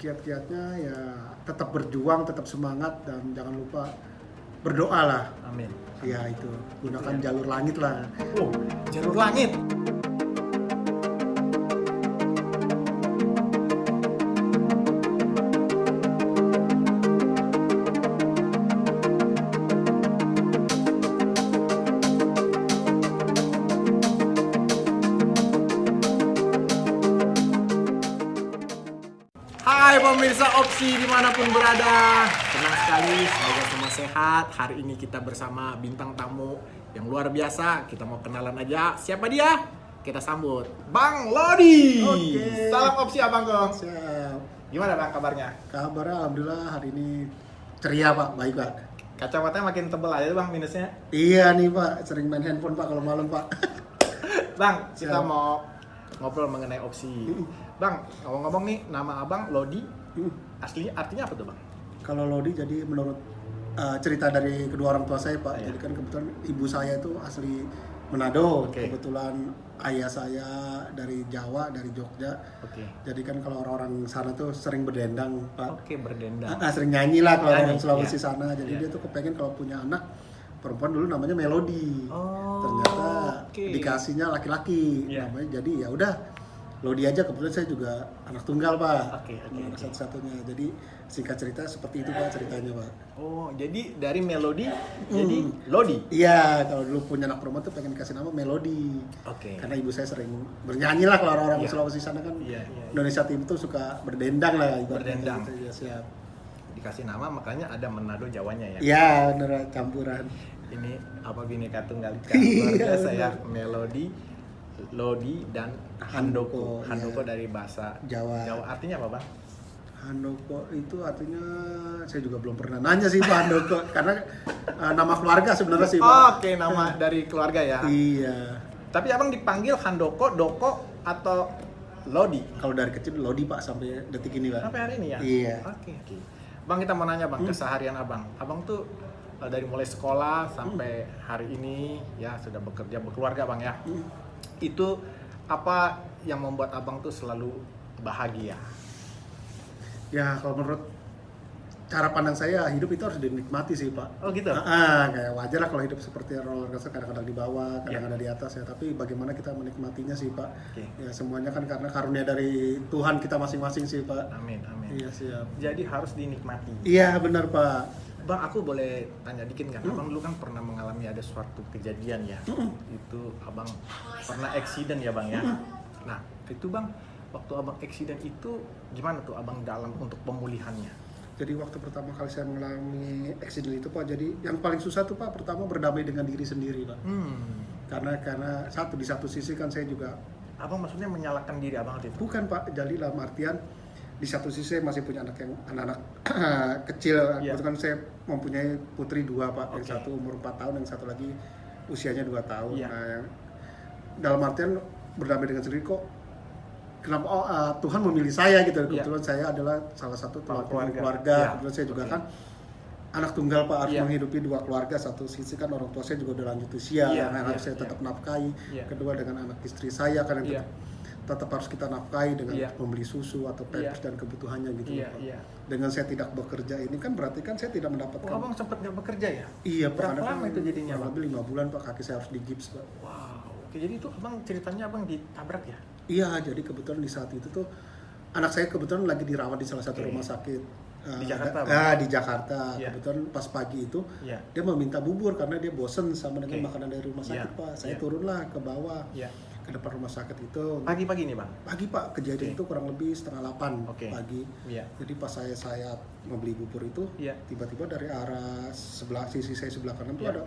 Kiat-kiatnya ya tetap berjuang, tetap semangat, dan jangan lupa berdoa lah. Amin. Ya itu, gunakan Itu ya. jalur langit lah. Oh, jalur langit. Hai pemirsa Opsi dimanapun berada, senang sekali, semoga semua sehat. Hari ini kita bersama bintang tamu yang luar biasa. Kita mau kenalan aja, siapa dia? Kita sambut Bang Lodi. Oke. Salam Opsi Abang Gong. Siap. Gimana Bang kabarnya? Kabarnya alhamdulillah hari ini ceria Pak, baik Pak. Kacamatanya makin tebel aja Bang minusnya. Iya nih Pak, sering main handphone Pak kalau malam Pak. Bang, kita Siap. mau ngobrol mengenai Opsi. Bang, ngomong-ngomong nih, nama Abang Lodi, aslinya artinya apa tuh Bang? Kalau Lodi jadi menurut cerita dari kedua orang tua saya Pak, Iya. jadi kan kebetulan ibu saya itu asli Manado, Oke. kebetulan ayah saya dari Jawa, dari Jogja. Oke. Jadi kan kalau orang-orang sana tuh sering berdendang Pak. Oke, berdendang. Sering nyanyi lah kalau orang Nyanyi, Sulawesi iya. sana. Jadi Iya. dia tuh kepengen kalau punya anak perempuan dulu namanya Melody. Oh, Ternyata oke. dikasihnya laki-laki Iya. namanya. Jadi ya udah Lodi aja, kebetulan saya juga anak tunggal Pak. Oke, Anak oke. satu-satunya. Jadi singkat cerita seperti itu Pak ceritanya Pak. Oh, jadi dari Melody jadi Lodi. Iya, kalau dulu punya anak perempuan tuh pengen kasih nama Melody. Oke. Karena ibu saya sering bernyanyi lah, kalau orang-orang Iya. Sulawesi sana kan Iya, iya. Indonesia Timur tuh suka berdendang lah ibaratnya Berdendang. gitu. Ya, siap. Dikasih nama makanya ada Manado Jawanya ya. Iya, bener campuran. Ini apa Bhinneka Tunggal Ika. Iya, Luar biasa ya. benar. Melody, Lodi dan Handoko. Handoko, Handoko iya. dari bahasa Jawa. Jawa artinya apa, Bang? Handoko itu artinya saya juga belum pernah nanya sih Pak Handoko karena nama keluarga sebenarnya sih Pak. Oke, nama dari keluarga ya. Iya. Tapi Abang dipanggil Handoko, Doko atau Lodi? Kalau dari kecil Lodi Pak sampai detik ini Pak. Sampai hari ini ya? Iya. Oke. Bang, kita mau nanya Bang, keseharian Abang. Abang tuh dari mulai sekolah sampai hari ini ya sudah bekerja, berkeluarga Bang ya. Itu apa yang membuat Abang tuh selalu bahagia? Ya kalau menurut cara pandang saya hidup itu harus dinikmati sih Pak. Oh gitu? Kayak wajar lah kalau hidup seperti roller coaster, kadang-kadang di bawah, kadang Iya. ada di atas ya. Tapi bagaimana kita menikmatinya sih Pak? Oke. Ya semuanya kan karena karunia dari Tuhan kita masing-masing sih Pak. Amin, amin. Iya siap. Jadi harus dinikmati. Iya benar Pak. Bang, aku boleh tanya dikit kan? Abang dulu kan pernah mengalami ada suatu kejadian ya. Itu Abang pernah accident ya Bang ya. Nah, itu Bang, waktu Abang accident itu gimana tuh Abang dalam untuk pemulihannya? Jadi waktu pertama kali saya mengalami accident itu Pak, jadi yang paling susah tuh Pak pertama berdamai dengan diri sendiri Pak. Karena di satu sisi kan saya juga Abang maksudnya menyalahkan diri Abang waktu itu? bukan Pak, jadi dalam artian di satu sisi saya masih punya anak-anak kecil. Iya. Kebetulan saya mempunyai putri dua Pak, yang Oke. satu umur 4 tahun, yang satu lagi usianya 2 tahun. Iya. Nah, dalam artian berdamai dengan sendiri kok kenapa Tuhan memilih saya gitu. Iya. Kebetulan saya adalah salah satu tulang punggung Keluarga. keluarga. Iya. Kebetulan saya juga Oke. kan anak tunggal Pak, harus Iya. menghidupi dua keluarga. Satu sisi kan orang tua saya juga udah lanjut usia, Iya, yang iya, harus saya iya. tetap nafkahi. Iya. Kedua dengan anak istri saya kan yang Iya. tetap harus kita nafkahi dengan Iya. membeli susu atau pampers Iya. dan kebutuhannya gitu Iya, Pak. iya. Dengan saya tidak bekerja ini kan berarti kan saya tidak Oh, mendapatkan. Abang sempat nggak bekerja ya? Iya Pak, Berapa karena lama kan itu jadinya, kurang Bang? lebih 5 bulan Pak, kaki saya harus digips Pak. Wow. Oke, jadi itu Abang ceritanya Abang ditabrak ya? Iya, jadi kebetulan di saat itu tuh anak saya kebetulan lagi dirawat di salah satu Oke. rumah sakit Di Jakarta, Bang? di Jakarta. Iya. Kebetulan pas pagi itu Iya. dia meminta bubur karena dia bosen sama dengan Oke. makanan dari rumah Iya, sakit Pak. Saya iya. turunlah ke bawah Iya. ke depan rumah sakit itu. Pagi-pagi nih Bang? Pagi Pak, kejadian Oke. itu kurang lebih 7:30 Oke. pagi. Iya. Jadi pas saya membeli bubur itu, Iya. tiba-tiba dari arah sisi saya sebelah kanan tuh Iya. ada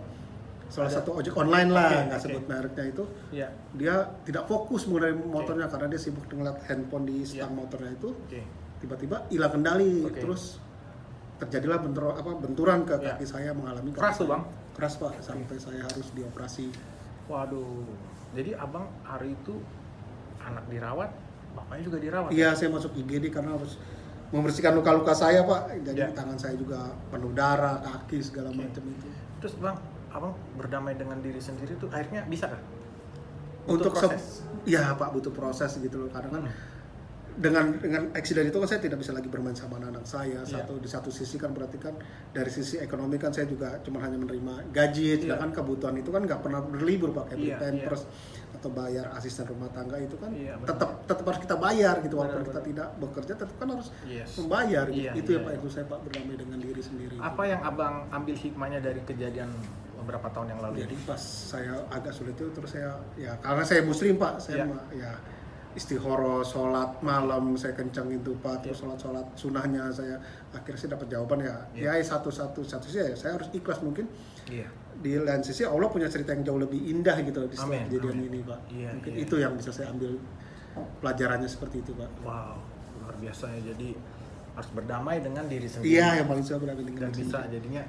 salah Ada. satu ojek online lah, Oke, nggak oke. sebut mereknya itu. Iya. Dia tidak fokus mengenai motornya karena dia sibuk ngeliat handphone di stang Iya. motornya itu. Oke. Tiba-tiba hilang kendali, Oke. terus terjadilah benturan ke Iya. kaki saya, mengalami Keras tuh Bang? keras Pak, sampai saya harus dioperasi. Waduh. Jadi Abang hari itu anak dirawat, bapaknya juga dirawat? Iya, saya masuk IGD karena harus membersihkan luka-luka saya Pak. Jadi Iya. tangan saya juga penuh darah, kaki segala Oke. macam itu. Terus Bang, Abang berdamai dengan diri sendiri tuh akhirnya bisa kan? Untuk proses. ya Pak, butuh proses gitu loh, karena kan dengan accident itu kan saya tidak bisa lagi bermain sama anak-anak saya. Di satu sisi kan berarti kan dari sisi ekonomi kan saya juga cuma hanya menerima gaji, sedangkan kebutuhan itu kan nggak pernah berlibur Pak, kayak beli pampers atau bayar asisten rumah tangga itu kan tetap harus kita bayar gitu, walaupun kita tidak bekerja tetap kan harus membayar gitu. Itu ya Pak, itu saya Pak berdamai dengan diri sendiri. Apa yang Abang ambil hikmahnya dari kejadian beberapa tahun yang lalu? Jadi pas saya agak sulit itu terus saya ya karena saya muslim Pak, saya ya istihoro, sholat malam saya kencangin tuh Pak, terus sholat sunnahnya saya akhirnya saya dapat jawaban ya satu sisi ya saya harus ikhlas mungkin. Di lain sisi Allah punya cerita yang jauh lebih indah gitu di setelah kejadian ini Pak. Mungkin itu yang bisa saya ambil pelajarannya seperti itu Pak. Wow, luar biasa ya. Jadi harus berdamai dengan diri sendiri. Iya, yang paling saya berdamai dengan dan bisa jadinya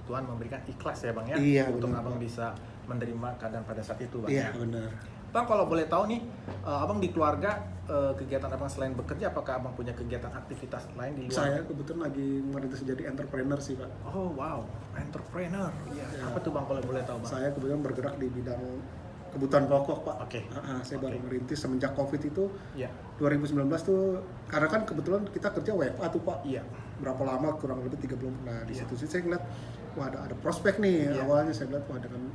Tuhan memberikan ikhlas ya Bang ya, untuk benar, Abang bisa menerima keadaan pada saat itu Bang. Iya benar. Bang, kalau boleh tahu nih, Abang di keluarga, kegiatan Abang selain bekerja, apakah Abang punya kegiatan aktivitas lain di luar? Saya kebetulan lagi merintis jadi entrepreneur sih Pak. Oh wow, entrepreneur. Apa tuh Bang kalau boleh tahu Bang? Saya kebetulan bergerak di bidang kebutuhan pokok Pak. Saya baru merintis semenjak COVID itu. 2019 tuh, karena kan kebetulan kita kerja WFA tuh Pak. Berapa lama, kurang lebih 3 bulan. Nah di situ sih saya ngeliat, wah ada prospek nih. Awalnya saya ngeliat, wah dengan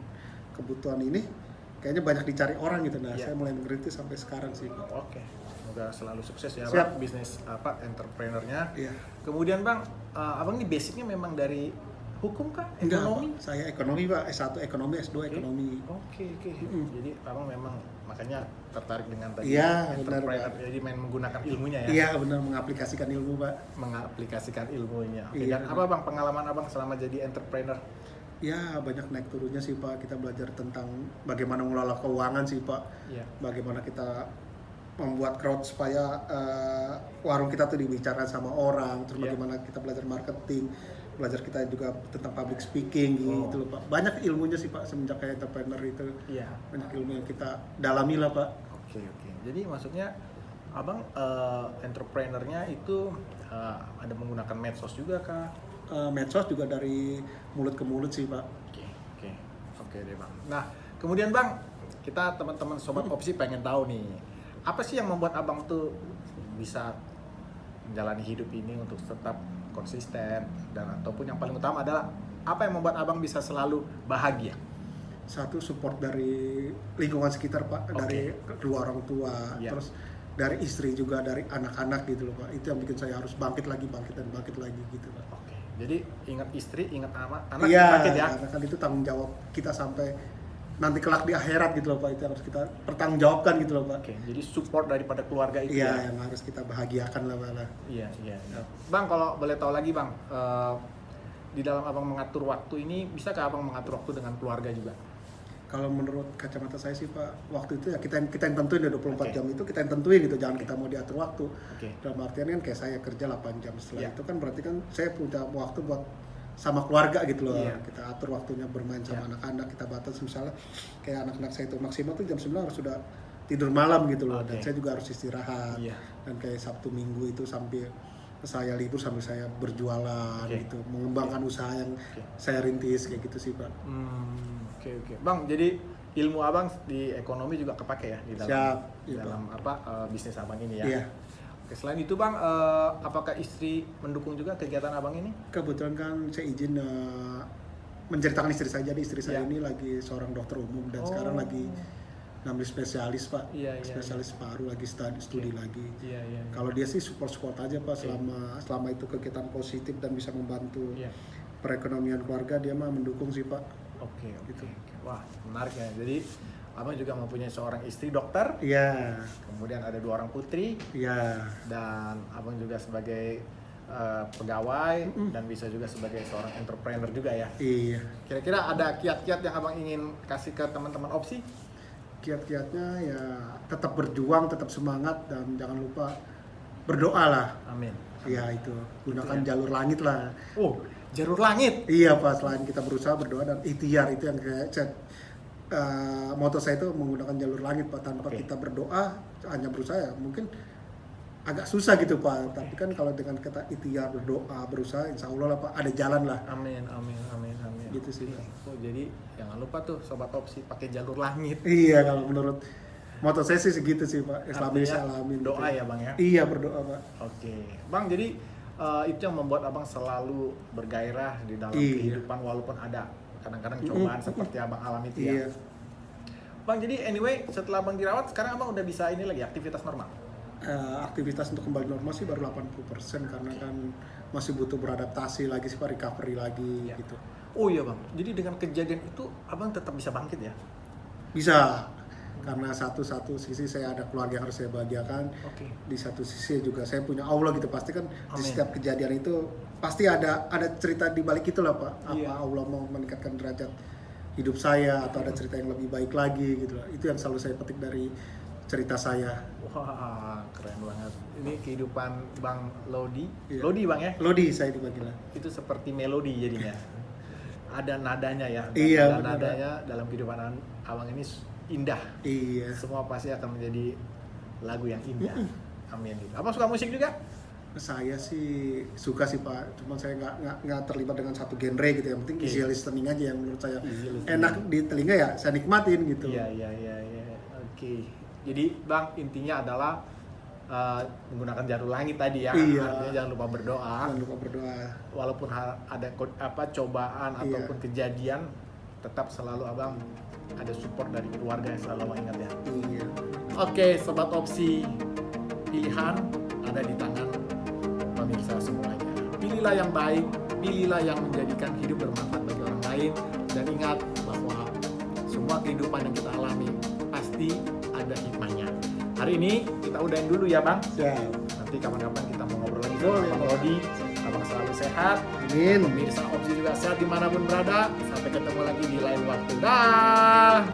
kebutuhan ini kayaknya banyak dicari orang gitu. Nah saya mulai merintis sampai sekarang sih Pak. Semoga selalu sukses ya Bang, bisnis entrepreneurnya. Kemudian Bang, Abang ini basicnya memang dari hukum kah? Ekonomi? Enggak, saya ekonomi Pak, S1 ekonomi, S2 ekonomi. Jadi Abang memang makanya tertarik dengan tadi entrepreneur, jadi main menggunakan ilmunya ya? Iya benar, mengaplikasikan ilmu Pak. Mengaplikasikan ilmunya. Dan apa Bang pengalaman Abang selama jadi entrepreneur? Ya banyak naik turunnya sih Pak, kita belajar tentang bagaimana mengelola keuangan sih Pak. Bagaimana kita membuat crowd supaya warung kita tuh dibicarakan sama orang, terus bagaimana kita belajar marketing, belajar kita juga tentang public speaking gitu loh Pak. Banyak ilmunya sih Pak semenjak kayak entrepreneur itu. Banyak ilmu yang kita dalami lah Pak. Oke. Jadi maksudnya Abang entrepreneurnya itu ada menggunakan medsos juga kah? Medsos juga dari mulut ke mulut sih Pak. Oke deh Bang. Nah kemudian Bang, kita teman-teman sobat opsi pengen tahu nih, apa sih yang membuat Abang tuh bisa menjalani hidup ini untuk tetap konsisten, dan ataupun yang paling utama adalah apa yang membuat Abang bisa selalu bahagia? Satu, support dari lingkungan sekitar Pak, dari kedua orang tua, terus dari istri juga, dari anak-anak gitu loh Pak. Itu yang bikin saya harus bangkit lagi gitu Pak. Jadi ingat istri, ingat anak bangkit ya? Karena kan itu tanggung jawab kita sampai nanti kelak di akhirat gitu loh Pak, itu harus kita pertanggungjawabkan gitu loh Pak. Jadi support daripada keluarga itu yang harus kita bahagiakan lah Pak. Bang, kalau boleh tahu lagi Bang, di dalam Abang mengatur waktu ini, bisakah Abang mengatur waktu dengan keluarga juga? Kalau menurut kacamata saya sih Pak, waktu itu ya kita yang tentuin ya 24 jam itu kita yang tentuin gitu, jangan kita mau diatur waktu. Dalam artian kan kayak saya kerja 8 jam, setelah itu kan berarti kan saya punya waktu buat sama keluarga gitu loh. Kita atur waktunya bermain sama anak-anak, kita batas misalnya kayak anak-anak saya itu maksimal tuh jam 9 harus sudah tidur malam gitu loh. Dan saya juga harus istirahat. Dan kayak Sabtu Minggu itu sambil saya libur sambil saya berjualan gitu, mengembangkan usaha yang saya rintis kayak gitu sih Pak. Oke. Bang, jadi ilmu Abang di ekonomi juga kepake ya di dalam bisnis Abang ini ya? Oke, selain itu Bang, apakah istri mendukung juga kegiatan Abang ini? Kebetulan kan saya izin menceritakan istri saya, jadi istri saya ini lagi seorang dokter umum dan sekarang lagi ngambil spesialis Pak, spesialis paru, lagi studi lagi. Kalau dia sih support aja Pak, selama itu kegiatan positif dan bisa membantu perekonomian keluarga, dia mah mendukung sih Pak. Gitu. Wah, menarik ya. Jadi Abang juga mempunyai seorang istri dokter. Kemudian ada 2 orang putri. Dan Abang juga sebagai pegawai dan bisa juga sebagai seorang entrepreneur juga ya. Kira-kira ada kiat-kiat yang Abang ingin kasih ke teman-teman opsi? Kiat-kiatnya ya tetap berjuang, tetap semangat, dan jangan lupa berdoa lah. Amin. Itu gunakan jalur langit lah. Jalur langit? Iya Pak, selain kita berusaha, berdoa, dan ikhtiar, itu yang kayak moto saya itu menggunakan jalur langit Pak. Tanpa kita berdoa, hanya berusaha ya mungkin agak susah gitu Pak. Tapi kan kalau dengan kita ikhtiar, berdoa, berusaha, insya Allah lah Pak, ada jalan lah. Amin. Gitu sih. Jadi jangan lupa tuh sobat opsi pakai jalur langit. Iya, kalau menurut moto saya sih segitu sih Pak, Islami Artinya salamin. doa ya bang ya. Iya, berdoa Pak. Oke, bang. Jadi itu yang membuat abang selalu bergairah di dalam kehidupan walaupun ada kadang-kadang cobaan seperti abang alami itu ya. Bang, jadi anyway setelah abang dirawat sekarang abang udah bisa ini lagi aktivitas normal. Aktivitas untuk kembali normal sih baru 80% karena kan masih butuh beradaptasi lagi sih Pak, recovery lagi gitu. Oh iya bang, jadi dengan kejadian itu abang tetap bisa bangkit ya? Bisa, karena satu sisi saya ada keluarga yang harus saya bahagiakan. Di satu sisi juga saya punya Allah gitu, pasti kan di setiap kejadian itu pasti ada cerita di balik itu lah Pak. Apa Allah mau meningkatkan derajat hidup saya atau ada cerita yang lebih baik lagi gitu lah. Itu yang selalu saya petik dari cerita saya. Wah, keren banget. Ini kehidupan Bang Lodi. Lodi Bang ya? Lodi saya dipanggil. Itu seperti melodi jadinya. Ada nadanya ya. Iya, ada nadanya dalam kehidupan abang ini indah. Iya. Semua pasti akan menjadi lagu yang indah. Amin. Abang suka musik juga? Saya sih suka sih Pak, cuman saya nggak terlibat dengan satu genre gitu. Yang penting easy listening aja yang menurut saya enak di telinga ya saya nikmatin gitu. Iya. Oke. Jadi Bang intinya adalah menggunakan jarum langit tadi ya. Artinya jangan lupa berdoa. Jangan lupa berdoa. Walaupun ada cobaan ataupun kejadian, tetap selalu abang ada support dari keluarga yang selalu abang ingat ya. Iya. Oke, sobat opsi, pilihan ada di tangan pemirsa semuanya. Pilihlah yang baik, pilihlah yang menjadikan hidup bermanfaat bagi orang lain, dan ingat bahwa semua kehidupan yang kita alami pasti ada hikmahnya. Hari ini kita udahin dulu ya Bang. Siap. Nanti kapan-kapan kita mau ngobrol lagi sama Bang Rodi. Abang selalu sehat. Amin. Pemirsa opsi juga sehat dimanapun berada. Sampai ketemu lagi di lain waktu. Dah.